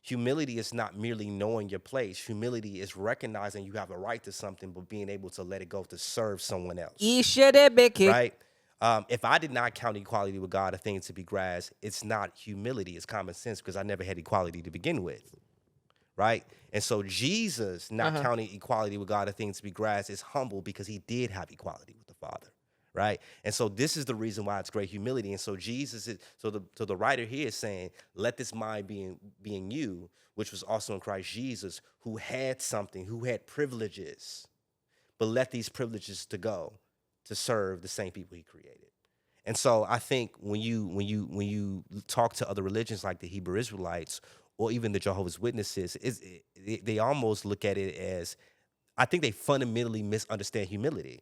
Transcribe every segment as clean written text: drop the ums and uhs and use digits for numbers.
humility is not merely knowing your place. Humility is recognizing you have a right to something, but being able to let it go to serve someone else. Right? If I did not count equality with God a thing to be grasped, it's not humility, it's common sense, because I never had equality to begin with. Right? And so Jesus not counting equality with God a thing to be grasped is humble because he did have equality with the Father. Right? And so this is the reason why it's great humility. And so Jesus is, so the writer here is saying, let this mind be in you, which was also in Christ Jesus, who had something, who had privileges, but let these privileges to go to serve the same people he created. And so I think when you talk to other religions like the Hebrew Israelites or even the Jehovah's Witnesses, they almost look at it as, I think they fundamentally misunderstand humility.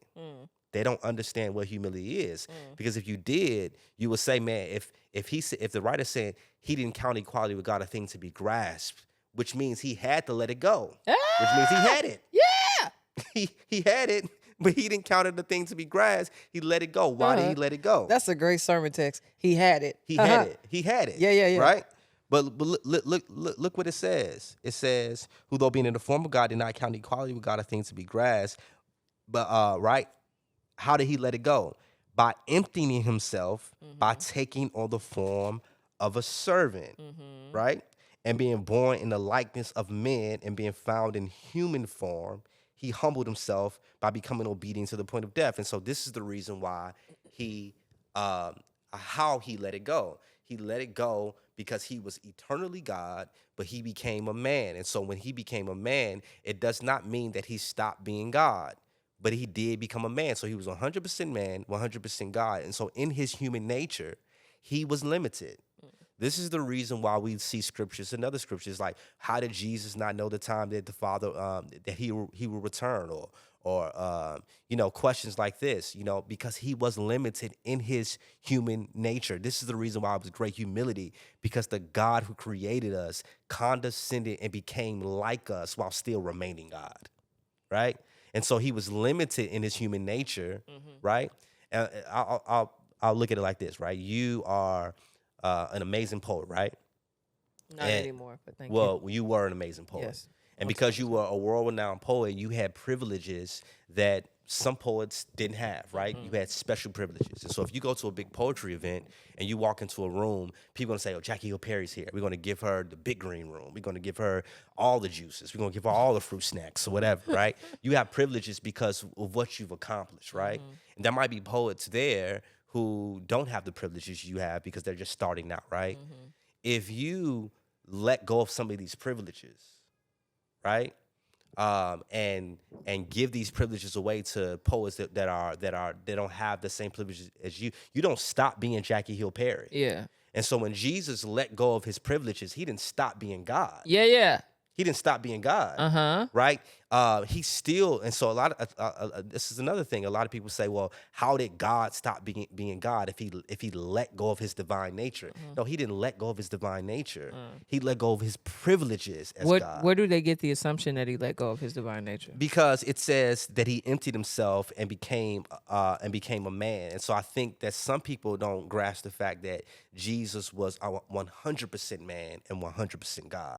They don't understand what humility is. Because if you did, you would say, man, if the writer said he didn't count equality with God a thing to be grasped, which means he had to let it go, which means he had it. Yeah. He had it, but he didn't count it a thing to be grasped. He let it go. Why did he let it go? That's a great sermon text. He had it. He had it. He had it. Yeah. Right? But look what it says. It says, who though being in the form of God did not count equality with God a thing to be grasped. But right? How did he let it go? By emptying himself, by taking on the form of a servant, right? And being born in the likeness of men and being found in human form, he humbled himself by becoming obedient to the point of death. And so this is the reason why how he let it go. He let it go because he was eternally God, but he became a man. And so when he became a man, it does not mean that he stopped being God, but he did become a man. So he was 100% man, 100% God. And so in his human nature, he was limited. This is the reason why we see scriptures and other scriptures like, how did Jesus not know the time that the Father, that he will return, or questions like this, because he was limited in his human nature. This is the reason why it was great humility, because the God who created us condescended and became like us while still remaining God, right? And so he was limited in his human nature, right? I'll look at it like this, right? You are an amazing poet, right? Not anymore, but thank you. Well, you were an amazing poet. Yes. And because you were a world-renowned poet, you had privileges that some poets didn't have, right? You had special privileges. And so if you go to a big poetry event and you walk into a room, people are going to say, oh, Jackie Hill Perry's here. We're going to give her the big green room. We're going to give her all the juices. We're going to give her all the fruit snacks or whatever, right? You have privileges because of what you've accomplished, right? And there might be poets there who don't have the privileges you have because they're just starting out, right? If you let go of some of these privileges, right, and give these privileges away to poets that don't have the same privileges as you, you don't stop being Jackie Hill Perry. Yeah. And so when Jesus let go of his privileges, he didn't stop being God. Yeah. He didn't stop being God, right? He still, and so a lot of this is another thing. A lot of people say, "Well, how did God stop being God if he let go of his divine nature?" No, he didn't let go of his divine nature. He let go of his privileges as God. Where do they get the assumption that he let go of his divine nature? Because it says that he emptied himself and became a man. And so I think that some people don't grasp the fact that Jesus was 100% man and 100% God.